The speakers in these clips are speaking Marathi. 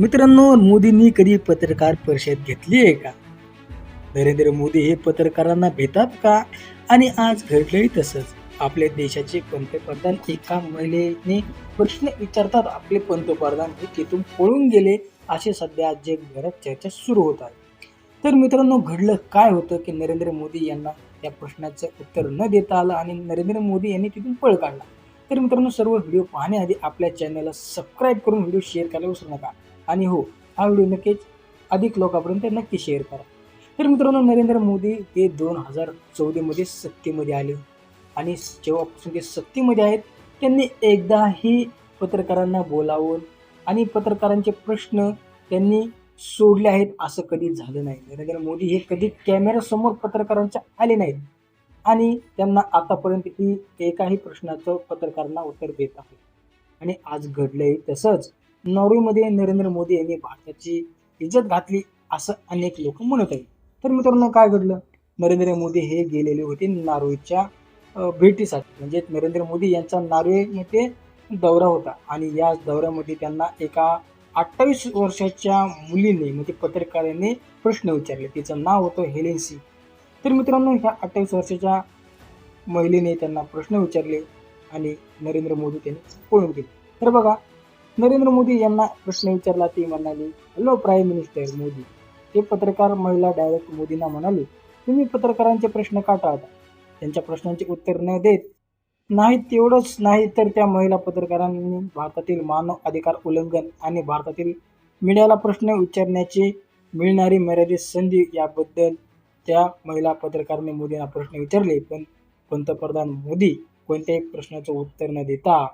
मित्रांनो, मोदींनी कधी पत्रकार परिषद घेतली आहे का? नरेंद्र मोदी हे पत्रकारांना भेटतात का? आणि आज घडलंही तसंच. आपल्या देशाचे पंतप्रधान एका महिलेने प्रश्न विचारतात आपले पंतप्रधान हे तिथून पळून गेले, असे सध्या जगभरात चर्चा सुरू होत आहे. तर मित्रांनो, घडलं काय होतं की नरेंद्र मोदी यांना या प्रश्नाचं उत्तर न देता आलं आणि नरेंद्र मोदी यांनी तिथून पळ काढला. तर मित्रांनो, सर्व व्हिडिओ पाहण्याआधी आपल्या चॅनलला सबस्क्राईब करून व्हिडिओ शेअर करायला विसरू नका. आणि हो, हा व्हिडिओ नक्कीच अधिक लोकांपर्यंत नक्की शेअर करा. तर मित्रांनो, नरेंद्र मोदी हे 2014 मध्ये सत्तेमध्ये आले आणि जेव्हापासून ते सत्तेमध्ये आहेत, त्यांनी एकदाही पत्रकारांना बोलावून आणि पत्रकारांचे प्रश्न त्यांनी सोडले आहेत असं कधी झालं नाही. नरेंद्र मोदी हे कधी कॅमेऱ्यासमोर पत्रकारांच्या आले नाहीत आणि त्यांना आतापर्यंत ही एकाही प्रश्नाचं पत्रकारांना उत्तर देत आहे. आणि आज घडलंय तसंच. नॉर्वेमध्ये नरेंद्र मोदी यांनी भारताची इज्जत घातली असं अनेक लोक म्हणत आहेत. तर मित्रांनो, काय घडलं? नरेंद्र मोदी हे गेलेले होते नॉर्वेच्या भेटीसाठी. म्हणजे नरेंद्र मोदी यांचा नॉर्वेमध्ये दौरा होता आणि या दौऱ्यामध्ये त्यांना एका 28 वर्षाच्या मुलीने म्हणजे पत्रकाराने प्रश्न विचारले. तिचं नाव होतं हेलेन सी. तर मित्रांनो, ह्या 28 वर्षाच्या महिलेने त्यांना प्रश्न विचारले आणि नरेंद्र मोदी त्यांनी पळून गेले. तर बघा, नरेंद्र मोदी यांना प्रश्न विचारला. ती म्हणाली, हॅलो प्राईम मिनिस्टर मोदी. ते पत्रकार महिला डायरेक्ट मोदींना म्हणाली, तुम्ही पत्रकारांचे प्रश्न का टाळता? त्यांच्या प्रश्नांचे उत्तर न देत नाही. तेवढंच नाही तर त्या महिला पत्रकारांनी भारतातील मानव अधिकार उल्लंघन आणि भारतातील मीडियाला प्रश्न विचारण्याची मिळणारी मर्यादित संधी याबद्दल त्या महिला पत्रकारांनी मोदींना प्रश्न विचारले. पण पंतप्रधान मोदी कोणत्याही प्रश्नाचं उत्तर न देता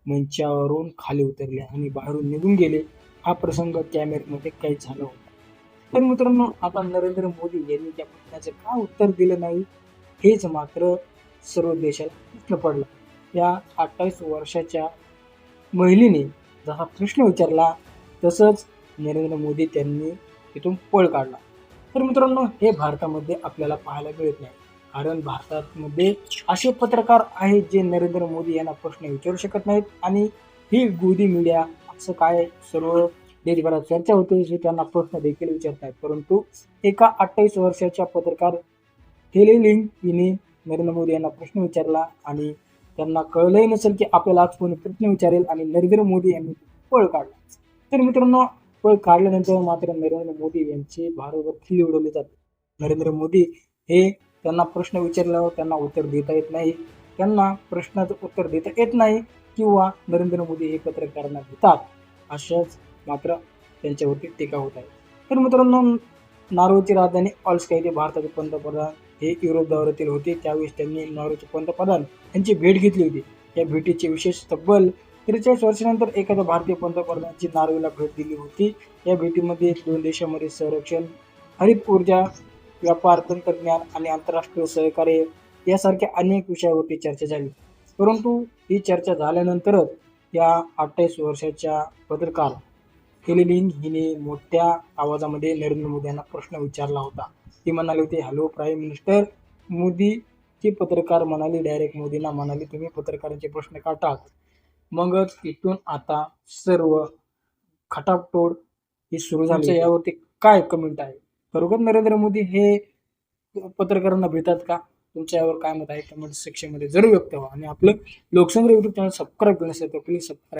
मंचावरून खाली उतरले आणि बाहेरून निघून गेले. हा प्रसंग कॅमेऱ्यामध्ये काही झाला होता. तर मित्रांनो, आता नरेंद्र मोदी यांनी त्या प्रश्नाचं का उत्तर दिलं नाही, हेच मात्र सर्व देशाला प्रश्न पडला. या 28 वर्षाच्या महिलेने जसा प्रश्न विचारला तसंच नरेंद्र मोदी त्यांनी तिथून पळ काढला. तर मित्रांनो, हे भारतामध्ये आपल्याला पाहायला मिळत नाही. कारण भारतामध्ये असे पत्रकार आहेत जे नरेंद्र मोदी यांना प्रश्न विचारू शकत नाहीत आणि ही गोदी मीडिया असं काय सर्व देशभरात चर्चा होते जे त्यांना प्रश्न देखील विचारत नाहीत. परंतु एका 28 वर्षाच्या पत्रकार हेलेन हिने नरेंद्र मोदी यांना प्रश्न विचारला आणि त्यांना कळलंही नसेल की आपल्याला आज कोणी प्रश्न विचारेल आणि नरेंद्र मोदी यांनी पळ काढला. तर मित्रांनो, पळ काढल्यानंतर मात्र नरेंद्र मोदी यांची भारतभर खिल्ली उडवली जाते. नरेंद्र मोदी हे त्यांना प्रश्न विचारल्यावर त्यांना उत्तर देता येत नाही, त्यांना प्रश्नाचं उत्तर देता येत नाही किंवा नरेंद्र मोदी हे पत्रकारांना देतात, अशाच मात्र त्यांच्यावरती टीका होत आहे. तर मित्रांनो, नॉर्वेची राजधानी ऑस्लो येथे भारताचे पंतप्रधान हे युरोप दौऱ्यातील होते. त्यावेळेस त्यांनी नॉर्वेचे पंतप्रधान यांची भेट घेतली होती. या भेटीचे विशेष तब्बल 43 वर्षानंतर एखाद्या भारतीय पंतप्रधानाची नॉर्वेला भेट दिली होती. या भेटीमध्ये दोन देशांमध्ये संरक्षण, हरित ऊर्जा, व्यापार, तंत्रज्ञान आणि आंतरराष्ट्रीय सहकार्य यासारख्या अनेक विषयावरती चर्चा झाली. परंतु ही चर्चा झाल्यानंतरच या 28 वर्षाच्या पत्रकार हेलेन हिने मोठ्या आवाजामध्ये नरेंद्र मोदी यांना प्रश्न विचारला होता. ती म्हणाली होती, हॅलो प्राईम मिनिस्टर मोदी. ती पत्रकार म्हणाली, डायरेक्ट मोदींना म्हणाली, तुम्ही पत्रकारांचे प्रश्न का टाळता? मगच इथून आता सर्व खटापटोड ही सुरू झाली. यावरती काय कमेंट आहे? बरोबर नरेंद्र मोदी हे पत्रकारांना भेटतात का? तुमच्या यावर काय मत आहे? कमेंट सेक्शनमध्ये जरूर व्यक्त व्हा आणि आपलं लोकसंग्रह यूट्यूब चॅनल सबस्क्राईब करण्यासाठी प्लीज सबस्क्राईब